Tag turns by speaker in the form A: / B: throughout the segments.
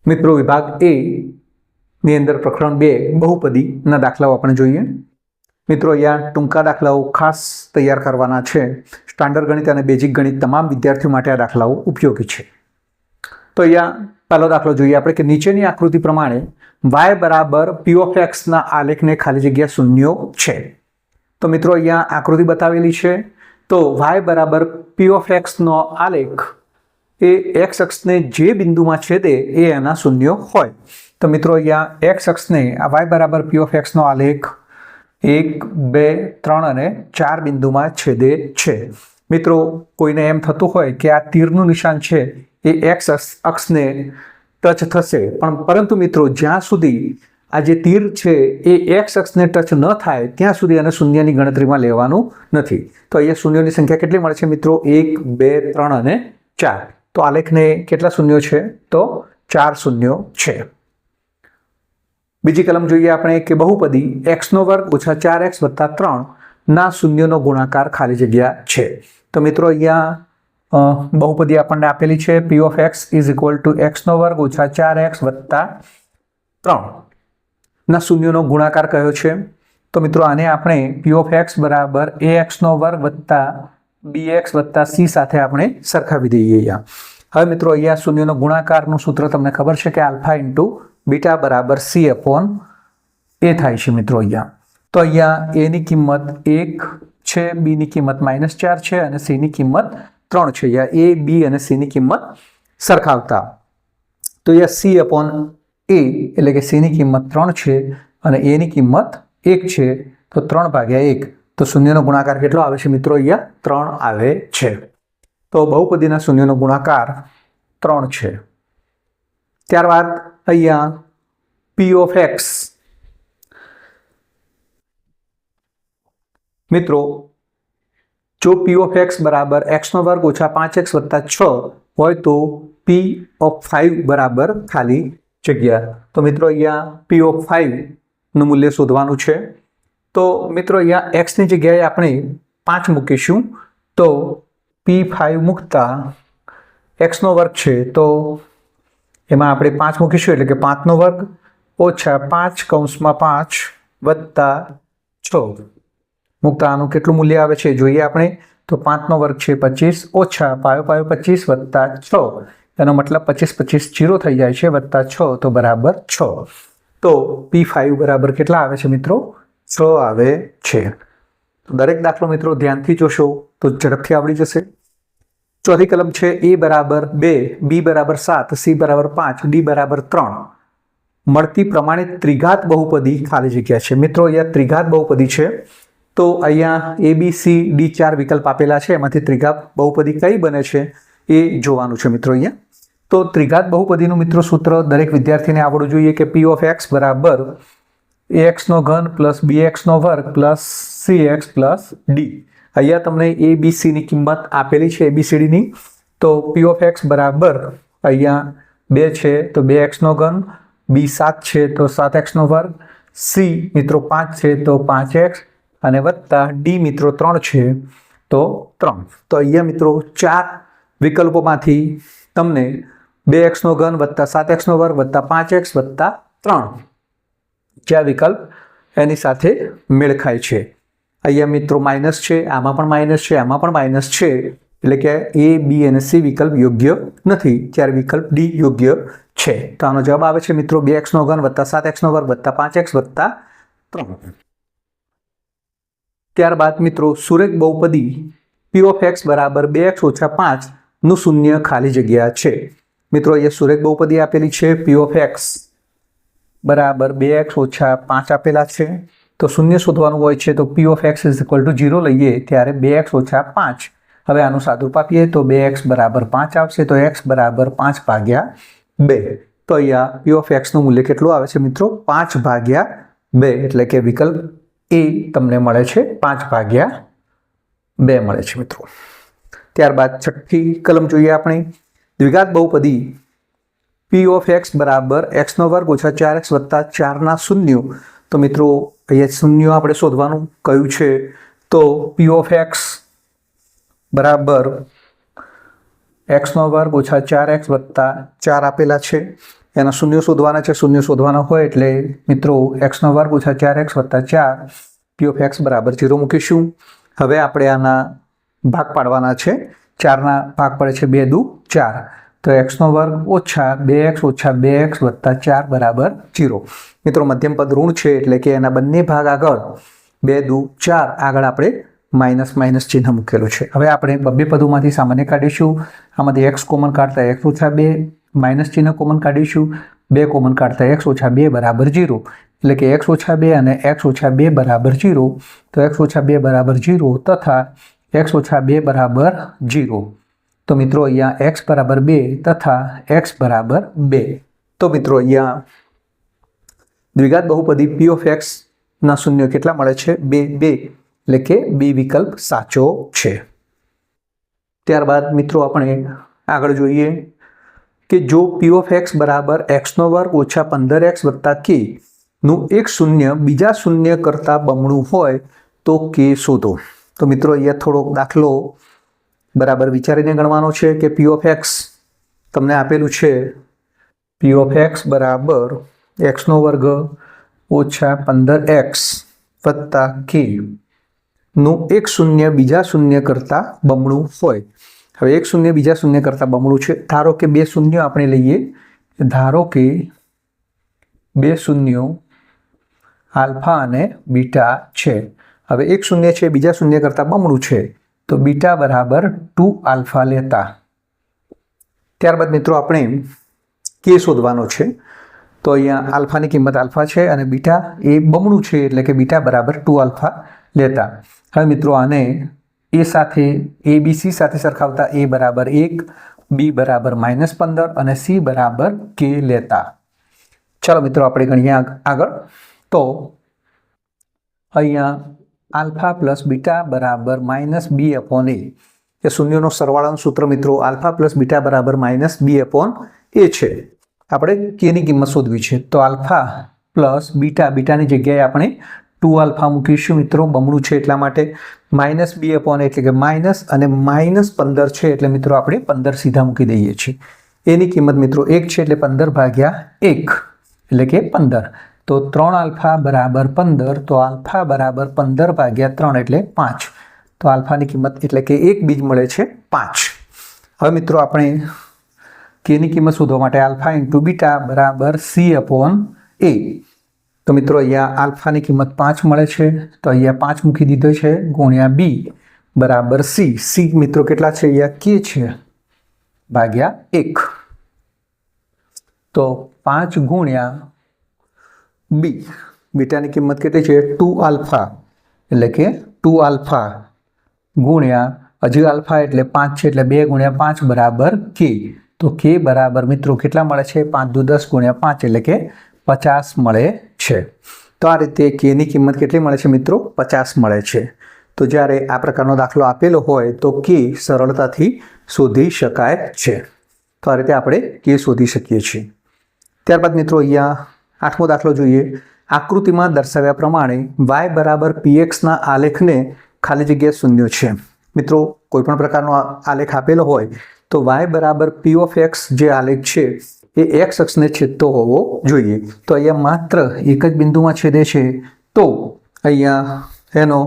A: મિત્રો વિભાગ એ ની અંદર પ્રકરણ 2 બહુપદીના દાખલાઓ આપણે જોઈએ. મિત્રો અહીંયા ટૂંકા દાખલાઓ ખાસ તૈયાર કરવાના છે. સ્ટાન્ડર્ડ ગણિત અને બેઝિક ગણિત તમામ વિદ્યાર્થીઓ માટે આ દાખલાઓ ઉપયોગી છે. તો અહીંયા પહેલો દાખલો જોઈએ આપણે કે નીચેની આકૃતિ પ્રમાણે y બરાબર p ઓફ x ના આલેખને ખાલી જગ્યા શૂન્યો છે. તો મિત્રો અહીંયા આકૃતિ બતાવેલી છે. તો y બરાબર p ઓફ x નો આલેખ એ x અક્ષને જે બિંદુમાં છેદે એ એના શૂન્યો હોય. તો મિત્રો અહીંયા x અક્ષને આ y બરાબર p ઓફ x નો આલેખ 1, 2, 3 અને 4 બિંદુમાં છેદે છે. મિત્રો કોઈને એમ થતું હોય કે આ તીરનું નિશાન છે એ x અક્ષને ટચ થશે, પરંતુ મિત્રો જ્યાં સુધી આ જે તીર છે એ x અક્ષને ટચ ન થાય ત્યાં સુધી એને શૂન્યની ગણતરીમાં લેવાનું નથી. તો અહીંયા શૂન્યોની સંખ્યા કેટલી મળે છે મિત્રો? 1, 2, 3 અને 4. તો આલેખને કેટલા શૂન્યો છે? તો 4 શૂન્યો છે. બીજી કલમ જોઈએ આપણે કે બહુપદી x² - 4x + 3 ના શૂન્યનો ગુણાકાર ખાલી જગ્યા છે. તો મિત્રો અહીંયા બહુપદી આપણને આપેલી છે p of x = x² - 4x + 3 ના શૂન્યનો ગુણાકાર કયો છે? તો મિત્રો આને આપણે p ઓફ x બરાબર ax² + bx + c સાથે આપણે સરખાવી દઈએ. હવે મિત્રો અહીંયા શૂન્યનો ગુણાકારનું સૂત્ર તમને ખબર છે કે α × β બરાબર c/a થાય છે મિત્રો અહીંયા. તો અહીંયા a ની કિંમત 1 છે, b ની કિંમત -4 છે અને c ની કિંમત 3 છે. અહીંયા a, b અને c ની કિંમત સરખાવતા તો અહીંયા c/a એટલે કે c ની કિંમત 3 છે અને a ની કિંમત 1 છે. તો 3/1. તો શૂન્યનો ગુણાકાર કેટલો આવે છે મિત્રો? અહીંયા 3 આવે છે. તો બહુપદીના શૂન્યનો ગુણાકાર 3 છે. ત્યારબાદ અહીંયા p ઓફ x મિત્રો જો p ઓફ x બરાબર x² - 5x + 6 હોય તો p ઓફ 5 બરાબર ખાલી જગ્યા. તો મિત્રો અહીંયા p ઓફ 5 નું મૂલ્ય શોધવાનું છે. તો મિત્રો અહીંયા x ની જગ્યાએ આપણે 5 મૂકીશું. તો p5 મૂકતા x² છે તો એમાં આપણે 5 મૂકીશું એટલે કે 5² - 5 કૌંસમાં 5 વત્તા 6 મૂકતા આનું કેટલું મૂલ્ય આવે છે જોઈએ આપણે. તો 5² છે 25 ઓછા 5 × 25 વત્તા 6. એનો મતલબ 25 25 0 થઈ જાય છે વત્તા 6 તો બરાબર 6. તો p5 બરાબર કેટલા આવે છે મિત્રો? 6 આવે છે. દરેક દાખલો મિત્રો ધ્યાનથી જોશો તો ઝડપથી આવડી જશે. ચોથી કલમ છે a બરાબર 2, b બરાબર 7, c બરાબર 5, d બરાબર 3 મળતી પ્રમાણિત ત્રિઘાત બહુપદી ખાલી જગ્યા છે. મિત્રો અહીંયા ત્રિઘાત બહુપદી છે તો અહીંયા a, b, c, d 4 વિકલ્પ આપેલા છે. એમાંથી ત્રિઘાત બહુપદી કઈ બને છે એ જોવાનું છે મિત્રો અહીંયા. તો ત્રિઘાત બહુપદીનું મિત્રો સૂત્ર દરેક વિદ્યાર્થીને આવડવું જોઈએ કે p ઓફ x બરાબર ax² + bx² + cx + d. અહીંયા તમને a, b, c ની કિંમત આપેલી છે ABCDની. તો p ઓફ x બરાબર અહીંયા 2 છે તો 2x², b 7 છે તો 7x², c મિત્રો 5 છે તો 5x અને વત્તા d મિત્રો 3 છે તો 3. તો અહીંયા મિત્રો 4 વિકલ્પોમાંથી તમને 2x³ + 7x² + 5x + 3 જ્યાં વિકલ્પ એની સાથે મેળ ખાય છે. અહીંયા મિત્રો માઇનસ છે, આમાં પણ માઇનસ છે, આમાં પણ માઇનસ છે, એટલે કે a, b અને c વિકલ્પ યોગ્ય નથી. ત્યારે વિકલ્પ d યોગ્ય છે. તો આનો જવાબ આવે છે મિત્રો 2x³ + 7x² + 5x + 3. ત્યારબાદ મિત્રો સુરેખ બહુપદી p ઓફ x બરાબર 2x - 5 નું શૂન્ય ખાલી જગ્યા છે. મિત્રો અહીંયા સુરેખ બહુપદી આપેલી છે p ઓફ x બરાબર 2x - 5 આપેલા છે. તો શૂન્ય શોધવાનું હોય છે તો p ઓફ x = 0 લઈએ ત્યારે 2x - 5. હવે આનું સાદુરૂપ આપીએ તો 2x બરાબર 5 આવશે. તો x બરાબર 5/2. તો અહીંયા p ઓફ x નું મૂલ્ય કેટલું આવે છે મિત્રો? 5/2 એટલે કે વિકલ્પ a તમને મળે છે 5/2 મળે છે મિત્રો. ત્યારબાદ છઠ્ઠી કલમ જોઈએ આપણે દ્વિઘાત બહુપદી p ઓફ x બરાબર x² - 4x + 4 ના શૂન્યો. તો મિત્રો અહીંયા શૂન્યો આપણે શોધવાનું કયું છે તો p ઓફ x બરાબર x² - 4x + 4 આપેલા છે. એના શૂન્ય શોધવાના છે. શૂન્ય શોધવાના હોય એટલે મિત્રો x² ઓછા 4x વત્તા 4 p ઓફ x બરાબર 0 મૂકીશું. હવે આપણે આના ભાગ પાડવાના છે. 4ના ભાગ પડે છે 2 દુ 4, તો x² ઓછા 2x ઓછા 2x વત્તા 4 બરાબર 0. મિત્રો મધ્યમ પદ ઋણ છે એટલે કે એના બંને ભાગ આગળ 2 દુ 4 આગળ આપણે માઇનસ માઇનસ ચિહ્ન મૂકેલું છે. હવે આપણે બબ્બે પદોમાંથી સામાન્ય કાઢીશું. આમાંથી x કોમન કાઢતા x ઓછા 2, માઇનસ ચિહ્ન કોમન કાઢીશું. 2 કોમન કાઢતા x ઓછા 2 બરાબર 0, એટલે કે x ઓછા 2 અને x ઓછા 2 બરાબર 0. તો x ઓછા 2 બરાબર 0 તથા x ઓછા 2 બરાબર 0. તો મિત્રો અહીંયા x બરાબર 2 તથા x બરાબર 2. તો મિત્રો અહીંયા દ્વિઘાત બહુપદી p ઓફ x ના શૂન્ય કેટલા મળે છે? 2 2, એટલે કે બી વિકલ્પ સાચો છે. ત્યારબાદ મિત્રો આપણે આગળ જોઈએ કે જો p ઓફ x બરાબર x² ઓછા 15x વત્તા k નું એક શૂન્ય બીજા શૂન્ય કરતાં બમણું હોય તો k શોધો. તો મિત્રો અહીંયા થોડોક દાખલો બરાબર વિચારીને ગણવાનો છે કે p ઓફ x તમને આપેલું છે p ઓફ x બરાબર x² ઓછા 15x વત્તા k નું એક શૂન્ય બીજા શૂન્ય કરતાં બમણું હોય. હવે એક શૂન્ય બીજા શૂન્ય કરતાં બમણું છે. ધારો કે 2 શૂન્ય આપણે લઈએ. ધારો કે 2 શૂન્યો આલ્ફા અને બીટા છે. હવે એક શૂન્ય છે બીજા શૂન્ય કરતાં બમણું છે, તો બીટા બરાબર 2 આલ્ફા લેતા. ત્યારબાદ મિત્રો આપણે કે શોધવાનો છે. તો અહીંયા આલ્ફાની કિંમત આલ્ફા છે અને બીટા એ બમણું છે, એટલે કે બીટા બરાબર 2 આલ્ફા લેતા. હવે મિત્રો આને એ સાથે ABC સાથે સરખાવતા a બરાબર 1, b બરાબર -15 અને c બરાબર k લેતા. ચાલો મિત્રો આપણે ગણીએ આગળ. તો અહીંયા આલ્ફા પ્લસ બીટા બરાબર -b અપોન a. એ શૂન્યનો સરવાળાનું સૂત્ર મિત્રો આલ્ફા પ્લસ બીટા બરાબર -b અપોન a છે. આપણે કેની કિંમત શોધવી છે. તો આલ્ફા પ્લસ બીટા, બીટાની જગ્યાએ આપણે 2 આલ્ફા મૂકીશું મિત્રો, બમણું છે એટલા માટે. -b અપોન એટલે કે માઇનસ અને -15 છે એટલે મિત્રો આપણે 15 સીધા મૂકી દઈએ છીએ. એની કિંમત મિત્રો 1 છે એટલે 15 ભાગ્યા 1 એટલે કે 15. તો 3 આલ્ફા બરાબર 15, તો આલ્ફા બરાબર 15 ભાગ્યા 3 એટલે 5. તો આલ્ફાની કિંમત એટલે કે એક બીજ મળે છે 5. હવે મિત્રો આપણે કેની કિંમત શોધવા માટે આલ્ફા ઇન્ટુ બીટા બરાબર c અપોન a. તો મિત્રો અહીંયા આલ્ફાની કિંમત 5 મળે છે, તો અહીંયા 5 મૂકી દીધો છે ગુણ્યા b બરાબર c. c મિત્રો કેટલા છે? અહીંયા k છે ભાગ્યા 1. તો 5 ગુણ્યા b, બીટાની કિંમત કેટલી છે? 2 આલ્ફા, એટલે કે 2 આલ્ફા ગુણ્યા હજી આલ્ફા એટલે 5 છે એટલે 2 ગુણ્યા 5 બરાબર k. તો k બરાબર મિત્રો કેટલા મળે છે? 5 દુ 10 ગુણ્યા 5 એટલે કે 50 મળે છે. તો આ રીતે k ની કિંમત કેટલી મળે છે મિત્રો? 50 મળે છે. તો જ્યારે આ પ્રકારનો દાખલો આપેલો હોય તો k સરળતાથી શોધી શકાય છે. તો આ રીતે આપણે k શોધી શકીએ છીએ. ત્યારબાદ મિત્રો અહીંયા 8મો દાખલો જોઈએ. આકૃતિમાં દર્શાવ્યા પ્રમાણે y બરાબર pxના આલેખને ખાલી જગ્યા શૂન્ય છે. મિત્રો કોઈપણ પ્રકારનો આલેખ આપેલો હોય તો y બરાબર p ઓફ x જે આલેખ છે એ x અક્ષને છેદતો હોવો જોઈએ. તો અહીંયા માત્ર એક જ બિંદુમાં છેદે છે, તો અહીંયા એનો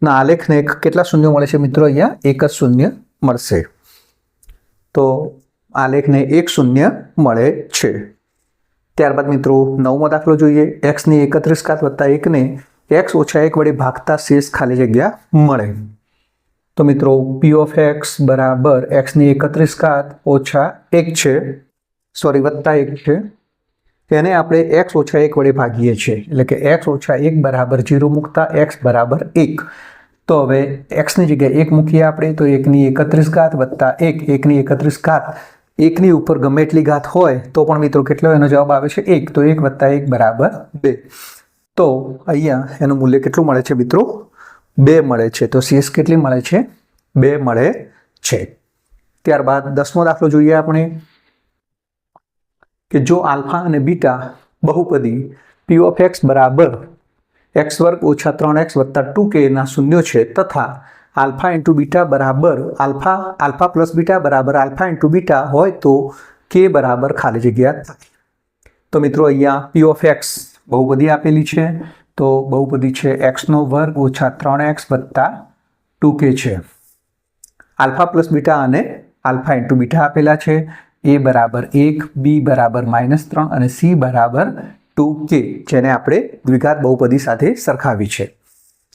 A: ના આલેખને કેટલા શૂન્ય મળે છે મિત્રો? અહીંયા એક જ શૂન્ય મળશે. તો આલેખને એક શૂન્ય મળે છે. ત્યારબાદ મિત્રો 9મો દાખલો જોઈએ. x ની 31 ઘાત વત્તા 1 ને x ઓછા 1 વડે ભાગતા શેષ ખાલી જગ્યા મળે. તો મિત્રો p ઓફ x બરાબર x ની 31 ઘાત ઓછા 1 છે, સોરી વત્તા 1 છે, તેને આપણે x ઓછા 1 વડે ભાગીએ છીએ, એટલે કે x ઓછા 1 બરાબર 0 મૂકતા x બરાબર 1. તો હવે xની જગ્યાએ 1 મૂકીએ આપણે, તો 1ની 31 ઘાત વત્તા 1, 1ની 31 ઘાત, 1ની ઉપર ગમે એટલી ઘાત હોય તો પણ મિત્રો કેટલો એનો જવાબ આવે છે? 1. તો 1 વત્તા 1 બરાબર 2. તો અહીંયા એનું મૂલ્ય કેટલું મળે છે મિત્રો? 2 મળે છે. તો શેષ કેટલી મળે છે? 2 મળે છે. ત્યારબાદ 10મો દાખલો જોઈએ આપણે કે જો આલ્ફા અને બીટા બહુપદી p ઓફ x બરાબર x² ઓછા 3x વત્તા 2k ના શૂન્યો છે તથા આલ્ફા ઇન્ટુ બીટા બરાબર આલ્ફા પ્લસ બીટા બરાબર આલ્ફા ઇન્ટુ બીટા હોય તો કે બરાબર ખાલી જગ્યા થાય. તો મિત્રો અહીંયા પી ઓફ એક્સ બહુપદી આપેલી છે. તો બહુપદી છે એક્સનો વર્ગ ઓછા 3x વત્તા 2k છે. આલ્ફા પ્લસ બીટા અને આલ્ફા ઇન્ટુ બીટા આપેલા છે. એ બરાબર 1, બી બરાબર -3 અને સી બરાબર 2k, જેને આપણે દ્વિઘાત બહુપદી સાથે સરખાવી છે.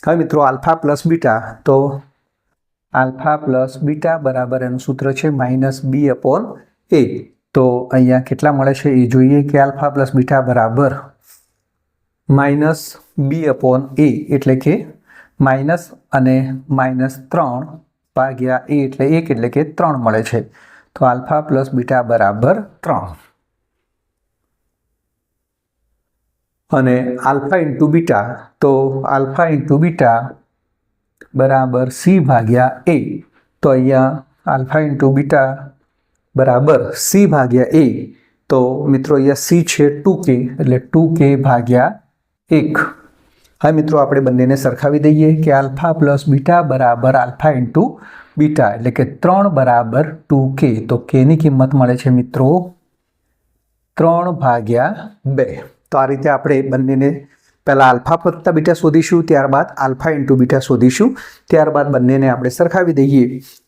A: હવે મિત્રો આલ્ફા પ્લસ બીટા, તો આલ્ફા પ્લસ બીટા બરાબર એનું સૂત્ર છે -b/a. તો અહીંયા કેટલા મળે છે એ જોઈએ કે આલ્ફા પ્લસ બીટા બરાબર -b/a એટલે કે માઇનસ અને -3 ભાગ્યા a એટલે 1 એટલે કે 3 મળે છે. તો આલ્ફા પ્લસ બીટા બરાબર 3 અને આલ્ફા ઇન્ટુ બીટા, તો આલ્ફા ઇન્ટુ બીટા બરાબર c ભાગ્યા a. તો અહીંયા આલ્ફા ઇન્ટુ બીટા બરાબર c ભાગ્યા a. તો મિત્રો અહીંયા c છે 2k એટલે 2k ભાગ્યા 1. હવે મિત્રો આપણે બંનેને સરખાવી દઈએ કે આલ્ફા પ્લસ બીટા બરાબર આલ્ફા ઇન્ટુ બીટા એટલે કે 3 બરાબર 2k. તો k ની કિંમત મળે છે મિત્રો 3 ભાગ્યા 2. તો આ રીતે આપણે બંનેને પહેલાં આલ્ફા વત્તા બીટા શોધીશું, ત્યારબાદ આલ્ફા ઇન્ટુ બીટા શોધીશું, ત્યારબાદ બંનેને આપણે સરખાવી દઈએ.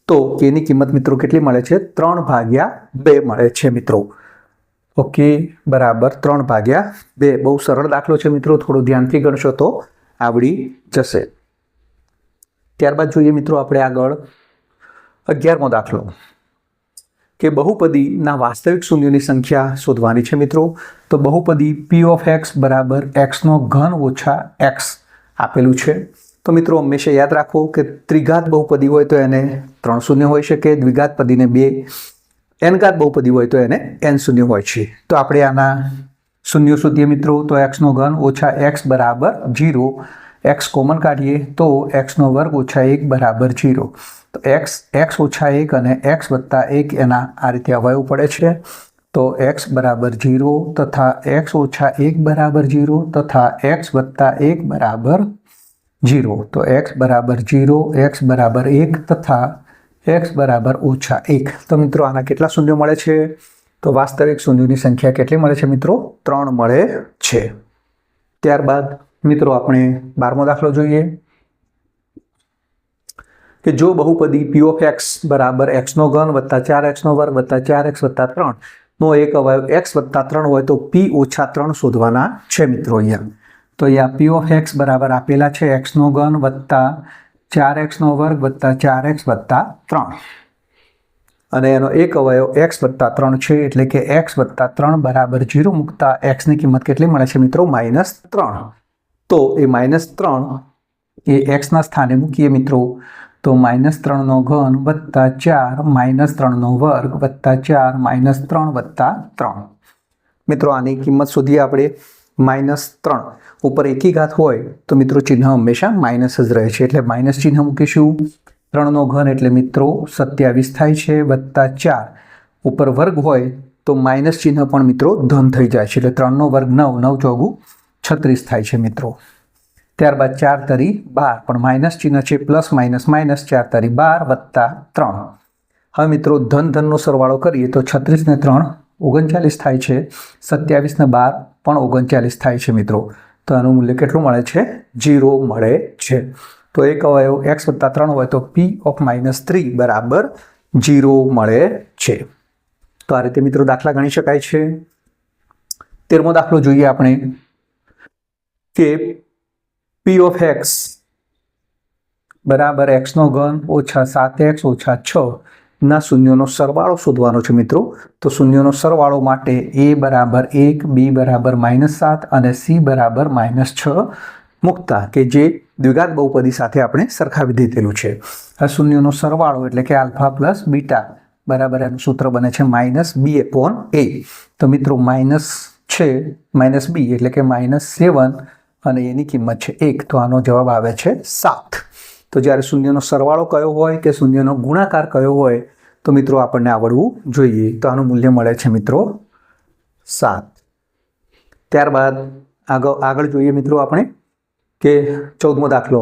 A: તો k ની કિંમત મિત્રો કેટલી મળે છે? 3 ભાગ્યા 2 મળે છે મિત્રો. ઓકે, બરાબર 3 ભાગ્યા 2. બહુ સરળ દાખલો છે મિત્રો, થોડું ધ્યાનથી ગણશો તો આવડી જશે. ત્યારબાદ જોઈએ મિત્રો આપણે આગળ 11મો દાખલો કે બહુપદીના વાસ્તવિક શૂન્યોની સંખ્યા શોધવાની છે મિત્રો. તો બહુપદી p ઓફ x બરાબર x નો ઘન ઓછા x આપેલું છે. તો મિત્રો હંમેશા યાદ રાખો કે ત્રિઘાત બહુપદી હોય તો એને 3 શૂન્ય હોઈ શકે, દ્વિઘાત પદીને 2, n-ઘાત બહુપદી હોય તો એને n શૂન્ય હોય છે. તો આપણે આના શૂન્યો શોધીએ મિત્રો. તો x નો ઘન ઓછા x બરાબર 0. x કોમન કાઢીએ તો x નો વર્ગ ઓછા 1 બરાબર 0. તો x ઓછા 1 અને x વત્તા 1 એના આ રીતે અવયવ પડે છે. તો x બરાબર 0 તથા x ઓછા 1 બરાબર 0 તથા x વત્તા 1 બરાબર 0. તો x બરાબર 0, x બરાબર 1 તથા x બરાબર ઓછા 1. તો મિત્રો આના કેટલા શૂન્યો મળે છે? તો વાસ્તવિક શૂન્યોની સંખ્યા કેટલી મળે છે મિત્રો? 3 મળે છે. ત્યારબાદ મિત્રો આપણે 12મો દાખલો જોઈએ કે જો બહુપદી p ઓફ x બરાબર x નો ઘન વત્તા 4x નો વર્ગ વત્તા 4x વત્તા 3 નો એક અવયવ x વત્તા 3 હોય તો p ઓછા 3 શોધવાના છે મિત્રો. અહીંયા તો અહીંયા p ઓફ x બરાબર આપેલા છે x નો ઘન વત્તા 4x નો વર્ગ વત્તા 4x વત્તા 3 અને એનો એક અવયવ x વત્તા 3 છે એટલે કે x વત્તા 3 બરાબર 0 મૂકતા x ની કિંમત કેટલી મળે છે મિત્રો? -3. તો એ -3 એ x ના સ્થાને મૂકીએ મિત્રો. તો -3 નો ઘન વત્તા 4 -3 નો વર્ગ વત્તા 4 -3 વત્તા 3. મિત્રો આની કિંમત શોધીએ આપણે. -3 ઉપર એકી ઘાત હોય તો મિત્રો ચિહ્ન હંમેશા માઇનસ જ રહે છે એટલે માઇનસ ચિહ્ન મૂકીશું. 3 નો ઘન એટલે મિત્રો 27 થાય છે વત્તા 4 ઉપર વર્ગ હોય તો માઇનસ ચિહ્ન પણ મિત્રો ધન થઈ જાય છે એટલે 3 નો વર્ગ 9, 9 ચોગું 36 થાય છે મિત્રો. ત્યારબાદ 4 તરી 12 પણ માઇનસ ચિહ્ન છે, પ્લસ માઇનસ માઇનસ 4 તરી 12 વત્તા 3. હવે મિત્રો ધનનો સરવાળો કરીએ તો 36 ને 3 39 થાય છે, 27 ને 12 પણ 39 થાય છે મિત્રો. તો આનું મૂલ્ય કેટલું મળે છે? 0 મળે છે. તો એક અવયવ x વત્તા 3 હોય તો p ઓફ -3 બરાબર 0 મળે છે. તો આ રીતે મિત્રો દાખલા ગણી શકાય છે. 13મો દાખલો જોઈએ આપણે કે p ઓફ x બરાબર x નો ઘન ઓછા 7x ઓછા 6 ના શૂન્યોનો સરવાળો શોધવાનો છે મિત્રો. તો શૂન્યોનો સરવાળો માટે a બરાબર 1, b બરાબર -7 અને c બરાબર -6 મૂકતા કે જે દ્વિઘાત બહુપદી સાથે આપણે સરખાવી દીધેલું છે. આ શૂન્યોનો સરવાળો એટલે કે આલ્ફા પ્લસ બીટા બરાબર એનું સૂત્ર બને છે -b/a. તો મિત્રો માઇનસ છે -b એટલે કે -7 અને એની કિંમત છે 1. તો આનો જવાબ આવે છે 7. તો જ્યારે શૂન્યનો સરવાળો કયો હોય કે શૂન્યનો ગુણાકાર કયો હોય તો મિત્રો આપણને આવડવું જોઈએ. તો આનું મૂલ્ય મળે છે મિત્રો 7. ત્યારબાદ આગળ જોઈએ મિત્રો આપણે કે 14મો દાખલો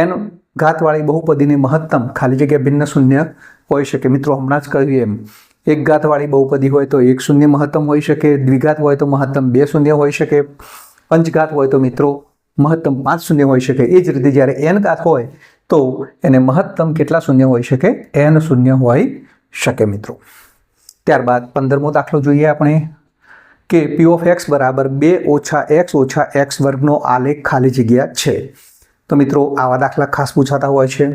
A: n ઘાતવાળી બહુપદીની મહત્તમ ખાલી જગ્યા ભિન્ન શૂન્ય હોઈ શકે. મિત્રો હમણાં જ કહ્યું એમ એક ઘાતવાળી બહુપદી હોય તો એક શૂન્ય મહત્તમ હોઈ શકે, દ્વિઘાત હોય તો મહત્તમ 2 શૂન્ય હોઈ શકે, પંચઘાત હોય તો મિત્રો મહત્તમ 5 શૂન્ય હોઈ શકે. એ જ રીતે જ્યારે n ઘાત હોય તો એને મહત્તમ કેટલા શૂન્ય હોઈ શકે? n શૂન્ય હોઈ શકે મિત્રો. ત્યારબાદ 15મો દાખલો જોઈએ આપણે કે p ઓફ x બરાબર 2 ઓછા x વર્ગનો આલેખ ખાલી જગ્યા છે. તો મિત્રો આવા દાખલા ખાસ પૂછાતા હોય છે.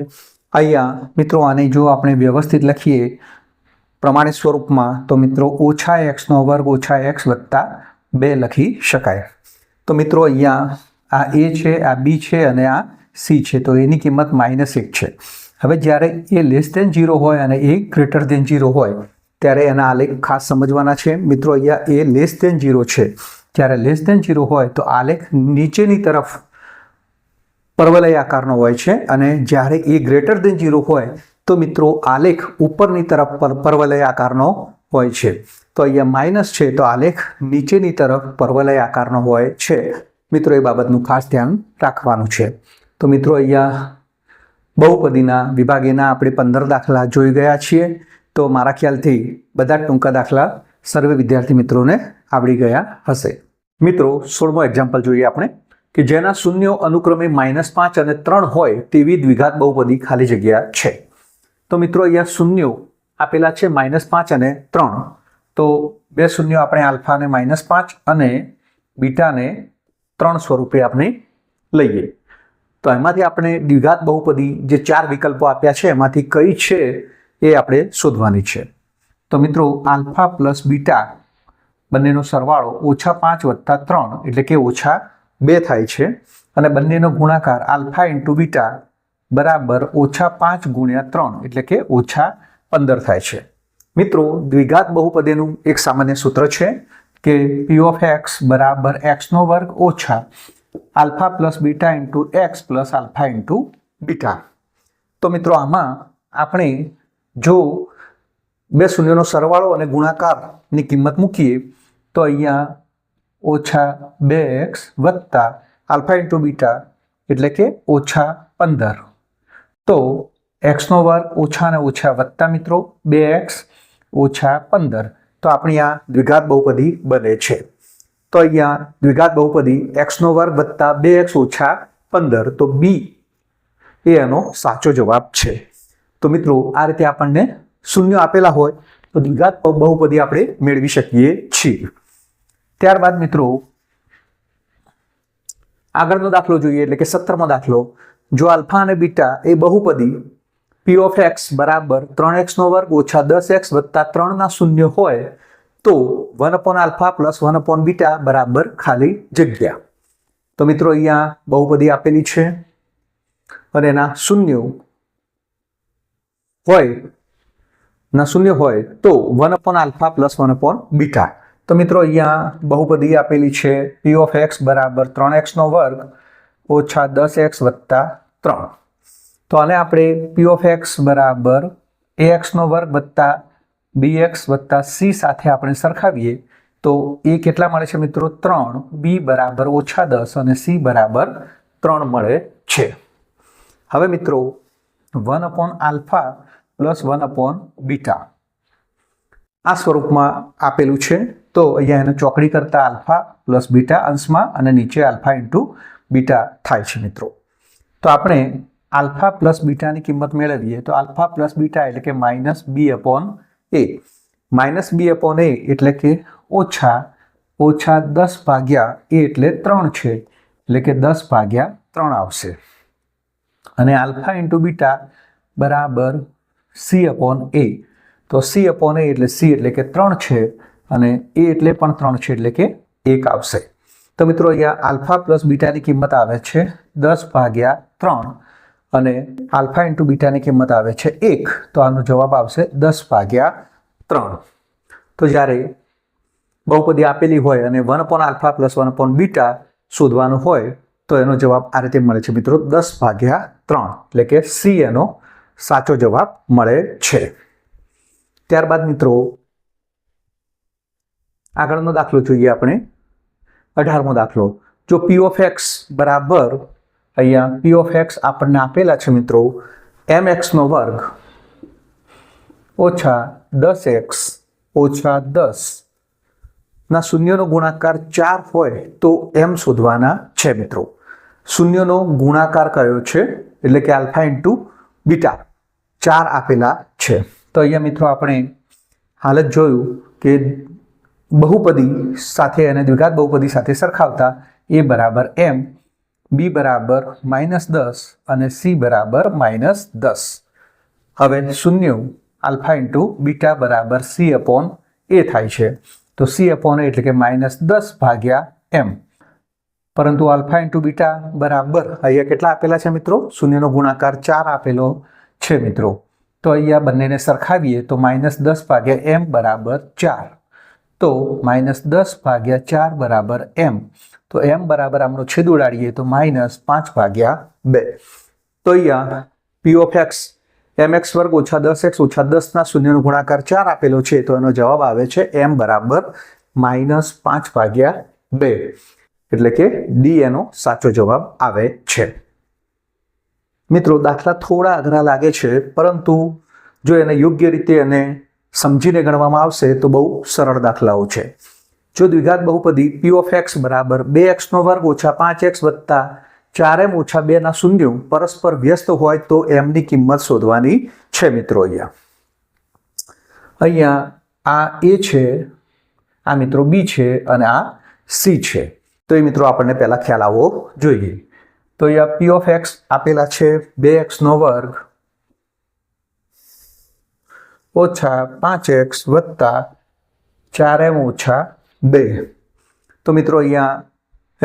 A: અહીંયા મિત્રો આને જો આપણે વ્યવસ્થિત લખીએ પ્રમાણિત સ્વરૂપમાં તો મિત્રો ઓછા x નો વર્ગ ઓછા x વત્તા 2 લખી શકાય. તો મિત્રો અહીંયા આ a છે, આ b છે અને આ c છે. તો એની કિંમત -1 છે. હવે જ્યારે a લેસ ધેન 0 હોય અને a ગ્રેટર ધેન 0 હોય ત્યારે એના આલેખ ખાસ સમજવાના છે. મિત્રો અહીંયા a લેસ ધેન 0 છે. જ્યારે લેસ ધેન 0 હોય તો આલેખ નીચેની તરફ પરવલય આકારનો હોય છે અને જ્યારે a ગ્રેટર ધેન 0 હોય તો મિત્રો આલેખ ઉપરની તરફ પરવલય આકારનો હોય છે. તો અહીંયા માઇનસ છે તો આલેખ નીચેની તરફ પરવલય આકારનો હોય છે. મિત્રો એ બાબતનું ખાસ ધ્યાન રાખવાનું છે. તો મિત્રો અહીંયા બહુપદીના વિભાગેના આપણે 15 દાખલા જોઈ ગયા છીએ. તો મારા ખ્યાલથી બધા ટૂંકા દાખલા સર્વે વિદ્યાર્થી મિત્રોને આવડી ગયા હશે. મિત્રો 16મો એક્ઝામ્પલ જોઈએ આપણે કે જેના શૂન્યો અનુક્રમે -5 અને 3 હોય તેવી દ્વિઘાત બહુપદી ખાલી જગ્યા છે. તો મિત્રો અહીંયા શૂન્યો આપેલા છે -5 અને 3. તો બે શૂન્યો આપણે આલ્ફાને -5 અને બીટાને 3 સ્વરૂપે આપણે લઈએ. તો એમાંથી આપણે દ્વિઘાત બહુપદી જે 4 વિકલ્પો આપ્યા છે એમાંથી કઈ છે એ આપણે શોધવાની છે. તો મિત્રો આલ્ફા પ્લસ બીટા બંનેનો સરવાળો -5 વત્તા 3 એટલે કે -2 થાય છે અને બંનેનો ગુણાકાર આલ્ફા ઇન્ટુ બીટા બરાબર -5 ગુણ્યા 3 એટલે કે -15 થાય છે. મિત્રો દ્વિઘાત બહુપદીનું એક સામાન્ય સૂત્ર છે કે p ઓફ x બરાબર x નો વર્ગ ઓછા alpha plus beta into x plus alpha into beta. તો મિત્રો આમાં આપણે જો બે શૂન્યનો સરવાળો અને ગુણાકારની કિંમત મૂકીએ તો અહીંયા -2x વત્તા આલ્ફા ઇન્ટુ બીટા એટલે કે -15. તો x નો વર્ગ ઓછા અને ઓછા વત્તા મિત્રો 2x ઓછા 15. તો આપણી આ દ્વિઘાત બહુપદી બને છે. તો અહીંયા દ્વિઘાત બહુપદી x નો વર્ગ વત્તા 2x ઓછા 15. તો b એ એનો સાચો જવાબ છે. તો મિત્રો આ રીતે આપણને શૂન્ય આપેલા હોય તો દ્વિઘાત બહુપદી આપણે મેળવી શકીએ છીએ. ત્યારબાદ મિત્રો આગળનો દાખલો જોઈએ એટલે કે 17મો દાખલો. જો આલ્ફા અને બીટા એ બહુપદી p ઓફ x બરાબર 3x નો વર્ગ ઓછા 10x વત્તા 3 ના શૂન્ય હોય તો 1 આલ્ફા પ્લસ 1 બીટા બરાબર ખાલી જગ્યા. તો મિત્રો અહીંયા બહુપદી આપેલી છે અને એના શૂન્ય હોય તો 1 આલ્ફા પ્લસ 1 બીટા. તો મિત્રો અહીંયા બહુપદી આપેલી છે p ઓફ x બરાબર 3x નો વર્ગ ઓછા 10x વત્તા 3. તો આને આપણે p ઓફ x બરાબર ax નો વર્ગ વત્તા bx વત્તા c સાથે આપણે સરખાવીએ તો એ કેટલા મળે છે મિત્રો? 3. b બરાબર -10 અને c બરાબર 3 મળે છે. હવે મિત્રો 1 આલ્ફા પ્લસ 1 બીટા આ સ્વરૂપમાં આપેલું છે. તો અહીંયા એને ચોકડી કરતા આલ્ફા પ્લસ બીટા અંશમાં અને નીચે આલ્ફા ઇન્ટુ બીટા થાય છે મિત્રો. તો આપણે આલ્ફા પ્લસ બીટાની કિંમત મેળવીએ તો આલ્ફા પ્લસ બીટા એટલે કે -b/a. -b/a એટલે કે ઓછા 10/a એટલે 3 છે એટલે કે 10/3 આવશે. અને આલ્ફા ઇન્ટુ બીટા બરાબર c/a. તો c/a એટલે c એટલે કે 3 છે અને a એટલે પણ 3 છે એટલે કે 1 આવશે. તો મિત્રો અહીંયા આલ્ફા પ્લસ બીટાની કિંમત આવે છે 10/3 અને આલ્ફા ઇન્ટુ બીટાની કિંમત આવે છે 1. તો આનો જવાબ આવશે 10/3. તો જ્યારે બહુપદી આપેલી હોય અને 1 આલ્ફા પ્લસ 1 બીટા શોધવાનું હોય તો એનો જવાબ આ રીતે મળે છે મિત્રો 10/3 એટલે કે c એનો સાચો જવાબ મળે છે. ત્યારબાદ મિત્રો આગળનો દાખલો જોઈએ આપણે 18મો દાખલો. જો p ઓફ x બરાબર અહીંયા p ઓફ x આપણને આપેલા છે મિત્રો mx નો વર્ગ ઓછા 10x ઓછા 10 ના શૂન્યનો ગુણાકાર 4 હોય તો એમ શોધવાના છે મિત્રો. શૂન્યનો ગુણાકાર કયો છે એટલે કે આલ્ફા ઇન્ટુ બીટા 4 આપેલા છે. તો અહીંયા મિત્રો આપણે હાલ જ જોયું કે બહુપદી સાથે અને દ્વિઘાત બહુપદી સાથે સરખાવતા a બરાબર m, b બરાબર -10 અને c બરાબર -10. હવે શૂન્ય આલ્ફા ઇન્ટુ બીટા બરાબર c અપોન a થાય છે. તો c અપોન a એટલે કે -10 ભાગ્યા m. પરંતુ આલ્ફા ઇન્ટુ બીટા બરાબર અહીંયા કેટલા આપેલા છે મિત્રો? શૂન્યનો ગુણાકાર 4 આપેલો છે મિત્રો. તો અહીંયા બંનેને સરખાવીએ તો -10 ભાગ્યા m બરાબર 4. તો -10 ભાગ્યા 4 બરાબર m. તો m બરાબર આમનો છેદ ઉડાડીએ તો -5 ભાગ્યા 2. તો અહીંયા p ઓફ x mx વર્ગ ઓછા 10x ઓછા 10 ના શૂન્યનો ગુણાકાર 4 આપેલો છે. તો એનો જવાબ આવે છે m બરાબર -5 ભાગ્યા 2. એટલે કે ડી એનો સાચો જવાબ આવે છે. મિત્રો દાખલા થોડા અઘરા લાગે છે, પરંતુ જો એને યોગ્ય રીતે અને સમજીને ગણવામાં આવશે તો બહુ સરળ દાખલાઓ છે. જો દ્વિઘાત બહુપદી p ઓફ x બરાબર 2x નો વર્ગ ઓછા 5x વત્તા 4m ઓછા 2 ના શૂન્યો પરસ્પર વ્યસ્ત હોય તો m ની કિંમત શોધવાની છે મિત્રો. અહીંયા આ a છે, આ મિત્રો b છે અને આ c છે. તો એ મિત્રો આપણને પહેલા ખ્યાલ આવવો જોઈએ. તો અહીંયા p ઓફ x આપેલા છે 2x નો વર્ગ ઓછા 5x વત્તા 4m ઓછા 2. તો મિત્રો અહીંયા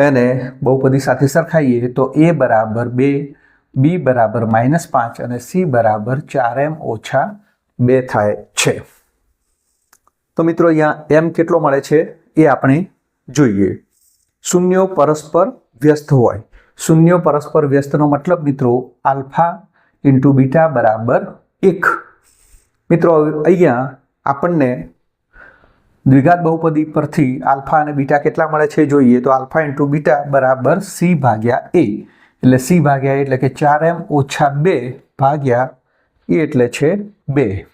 A: એને બહુપદી સાથે સરખાઈએ તો a બરાબર 2, b બરાબર -5 અને c બરાબર 4m ઓછા 2 થાય છે. તો મિત્રો અહીંયા m કેટલો મળે છે એ આપણે જોઈએ. શૂન્યો પરસ્પર વ્યસ્ત હોય. શૂન્યો પરસ્પર વ્યસ્તનો મતલબ મિત્રો આલ્ફા ઇન્ટુ બીટા બરાબર 1. મિત્રો અહીંયા આપણને દ્વિઘાત બહુપદી પરથી આલ્ફા અને બીટા કેટલા મળે છે જોઈએ. તો આલ્ફા ઇન્ટુ બીટા બરાબર c ભાગ્યા a. એટલે c ભાગ્યા a એટલે કે 4m ઓછા 2 ભાગ્યા a એટલે છે 2.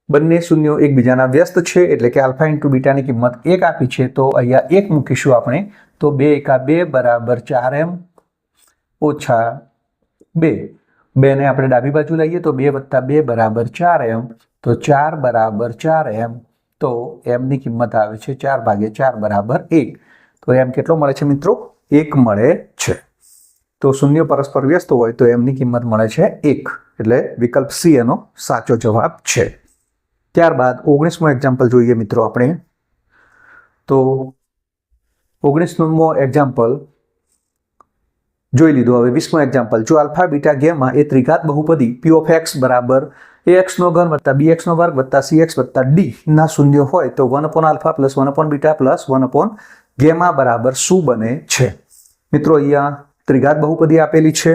A: બંને શૂન્યો એકબીજાના વ્યસ્ત છે એટલે કે આલ્ફા ઇન્ટુ બીટાની કિંમત 1 આપી છે. તો અહીંયા 1 મૂકીશું આપણે. તો 2 એકા 2 બરાબર 4m ઓછા 2. 2 ને આપણે ડાબી બાજુ લઈએ તો 2 વત્તા 2 બરાબર 4m. તો 4 બરાબર 4m. તો m ની કિંમત આવે છે 4 ભાગ્યા 4 બરાબર 1. તો m કેટલો મળે છે મિત્રો? 1 મળે છે. તો શૂન્ય પરસ્પર વ્યસ્ત હોય તો m ની કિંમત મળે છે 1. એટલે વિકલ્પ C એનો સાચો જવાબ છે. ત્યારબાદ 19મો એક્ઝામ્પલ જોઈએ મિત્રો આપણે. તો 19મો એક્ઝામ્પલ જોઈ લીધો. હવે 20મો એક્ઝામ્પલ. જો આલ્ફા બીટા ગેમા એ ત્રિઘાત બહુપદી p ઓફ x બરાબર ax નો ઘન વત્તા bx નો વર્ગ વત્તા cx વત્તા d ના શૂન્ય હોય તો 1 upon alpha plus 1 upon beta plus 1 upon gamma બરાબર શું બને છે? મિત્રો અહીંયા ત્રિઘાત બહુપદી આપેલી છે.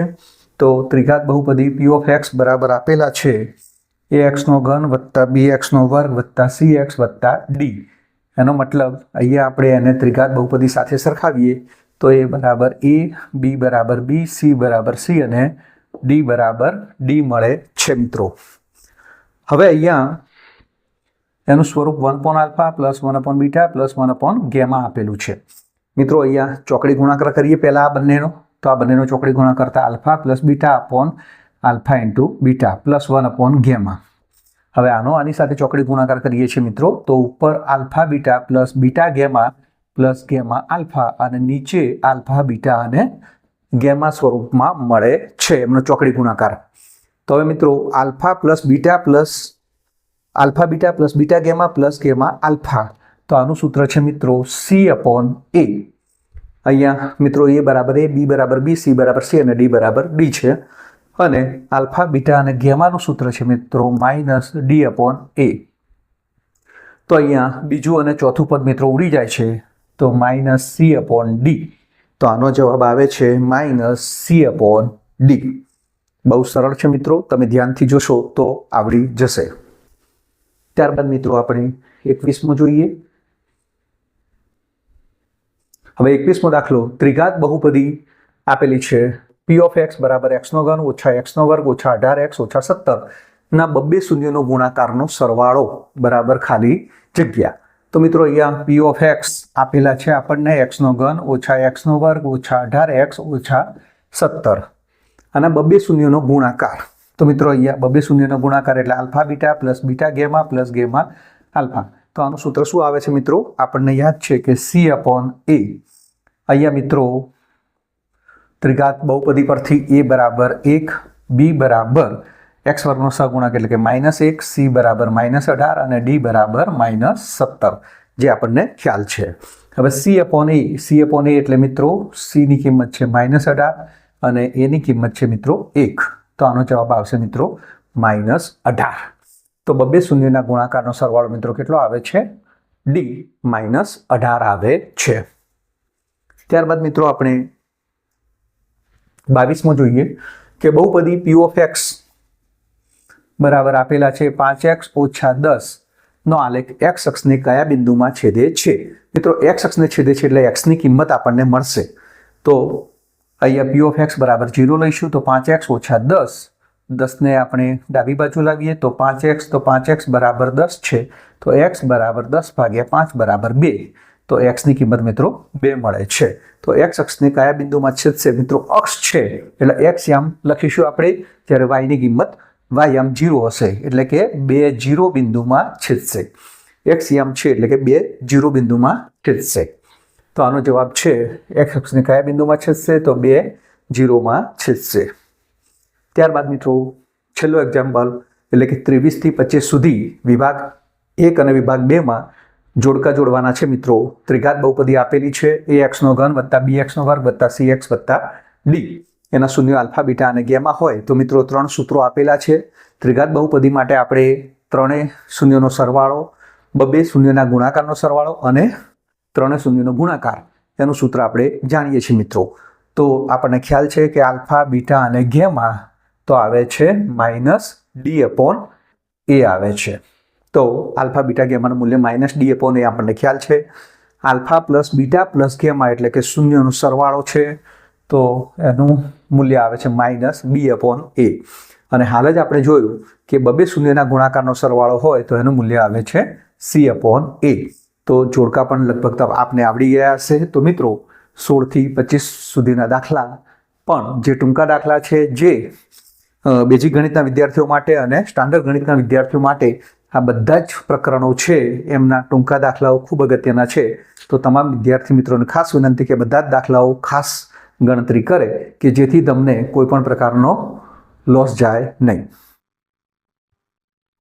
A: તો ત્રિઘાત બહુપદી p ઓફ x બરાબર આપેલા છે ax નો ઘન વત્તા bx નો વર્ગ વત્તા cx વત્તા d. એનો મતલબ અહીંયા આપણે એને ત્રિઘાત બહુપદી સાથે સરખાવીએ તો a બરાબર a, b બરાબર b, c બરાબર c અને d બરાબર d મળે છે મિત્રો. હવે અહીંયા એનું સ્વરૂપ 1 upon alpha plus 1 upon beta plus 1 upon gamma આપેલું છે. મિત્રો અહીંયા ચોકડી ગુણાકાર કરીએ પહેલા આ બંનેનો. તો આ બંનેનો ચોકડી ગુણાકાર કરતા alpha plus beta upon alpha into beta plus 1 upon gamma. હવે આનો આની સાથે ચોકડી ગુણાકાર કરીએ છીએ મિત્રો. તો ઉપર alpha beta plus beta gamma plus gamma alpha અને નીચે આલ્ફા બીટા અને ગેમા સ્વરૂપમાં મળે છે એમનો ચોકડી ગુણાકાર. તો હવે મિત્રો alpha plus beta plus alpha beta plus beta gamma plus gamma alpha. તો આનું સૂત્ર છે મિત્રો c અપોન a. અહીંયા મિત્રો a બરાબર a, b બરાબર b, c બરાબર c અને d બરાબર d છે. અને આલ્ફા બીટા અને ગેમાનું સૂત્ર છે મિત્રો માઇનસ d અપોન a. તો અહીંયા બીજું અને ચોથું પદ મિત્રો ઉડી જાય છે. તો માઇનસ c અપોન d. તો આનો જવાબ આવે છે માઇનસ c અપોન d. બહુ સરળ છે મિત્રો. તમે ધ્યાનથી જોશો તો આવડી જશે. ત્યારબાદ મિત્રો આપણે 21મો જોઈએ. હવે 21મો દાખલો. ત્રિઘાત બહુપદી આપેલી છે p ઓફ x બરાબર x નો ઘન ઓછા x નો વર્ગ ઓછા 18x ઓછા 17 ના બબ્બે શૂન્યનો ગુણાકારનો સરવાળો બરાબર ખાલી જગ્યા. તો મિત્રો અહીંયા પી ઓફ એક્સ આપેલા છે આપણને એક્સનો ઘન ઓછા એક્સનો વર્ગ ઓછા 18x ઓછા 17. આના બબ્બે શૂન્યનો ગુણાકાર. તો મિત્રો અહીંયા બબ્બે શૂન્યનો ગુણાકાર એટલે alpha beta plus beta gamma plus gamma alpha. તો આનું સૂત્ર શું આવે છે મિત્રો? આપણને યાદ છે કે C/A. અહીંયા મિત્રો ત્રિઘાત બહુપદી પરથી a બરાબર 1, b બરાબર x વર્ગનો સહગુણક એટલે કે -1, c બરાબર -18 અને d બરાબર -17 જે આપણને ખ્યાલ છે. હવે C/A એટલે મિત્રો c ની કિંમત છે -18 અને a ની કિંમત છે મિત્રો 1. તો આનો જવાબ આવશે મિત્રો -18. તો બબ્બે શૂન્યના ગુણાકારનો સરવાળો મિત્રો કેટલો આવે છે? d -18 આવે છે. ત્યારબાદ મિત્રો આપણે 22માં જોઈએ કે બહુપદી p ઓફ x બરાબર આપેલા છે 5x ઓછા 10 નો આલેખ x અક્ષને કયા બિંદુમાં છેદે છે? મિત્રો x અક્ષને છેદે છે એટલે x ની કિંમત આપણને મળશે. તો અહીંયા p ઓફ x બરાબર 0 લઈશું તો 5x ઓછા 10 10ને આપણે ડાબી બાજુ લાવીએ તો 5x બરાબર 10 છે. તો x બરાબર 10 ભાગ્યા 5 બરાબર 2. તો x ની કિંમત મિત્રો 2 મળે છે. તો x અક્ષને કયા બિંદુમાં છેદશે? મિત્રો અક્ષ છે એટલે x યામ લખીશું આપણે, જ્યારે y ની કિંમત y યામ 0 હશે એટલે કે 2 0 બિંદુમાં છેદશે. x યામ છે એટલે કે 2 0 બિંદુમાં છેદશે. તો આનો જવાબ છે x અક્ષને કયા બિંદુમાં છેદશે? તો 2 0માં છેદશે. ત્યારબાદ મિત્રો છેલ્લો એક્ઝામ્પલ એટલે કે 23 થી 25 સુધી વિભાગ 1 અને વિભાગ 2 માં જોડકા જોડવાના છે મિત્રો. ત્રિઘાત બહુપદી આપેલી છે ax નો ઘન વત્તા bx નો વર્ગ વત્તા cx વત્તા d. એના શૂન્ય આલ્ફા બીટા અને ગેમા હોય તો મિત્રો 3 સૂત્રો આપેલા છે. ત્રિઘાત બહુપદી માટે આપણે ત્રણેય શૂન્યનો સરવાળો, બબ્બે શૂન્યના ગુણાકારનો સરવાળો અને ત્રણેય શૂન્યનો ગુણાકાર એનું સૂત્ર આપણે જાણીએ છીએ મિત્રો. તો આપણને ખ્યાલ છે કે આલ્ફા બીટા અને ગેમા તો આવે છે -d/a આવે છે. તો આલ્ફા બીટા ગેમાનું મૂલ્ય -d/a આપણને ખ્યાલ છે. Alpha plus beta plus gamma એટલે કે શૂન્યનો સરવાળો છે તો એનું મૂલ્ય આવે છે -b/a. અને હાલ જ આપણે જોયું કે બબ્બે શૂન્યના ગુણાકારનો સરવાળો હોય તો એનું મૂલ્ય આવે છે C/a. તો જોડકા પણ લગભગ આપને આવડી ગયા હશે. તો મિત્રો 16 થી 25 સુધીના દાખલા પણ જે ટૂંકા દાખલા છે જે બેઝિક ગણિતના વિદ્યાર્થીઓ માટે અને સ્ટાન્ડર્ડ ગણિતના વિદ્યાર્થીઓ માટે આ બધા જ પ્રકરણો છે એમના ટૂંકા દાખલાઓ ખૂબ અગત્યના છે. તો તમામ વિદ્યાર્થી મિત્રોને ખાસ વિનંતી કે બધા જ દાખલાઓ ખાસ ગણતરી કરે કે જેથી તમને કોઈ પણ પ્રકારનો લોસ જાય નહીં.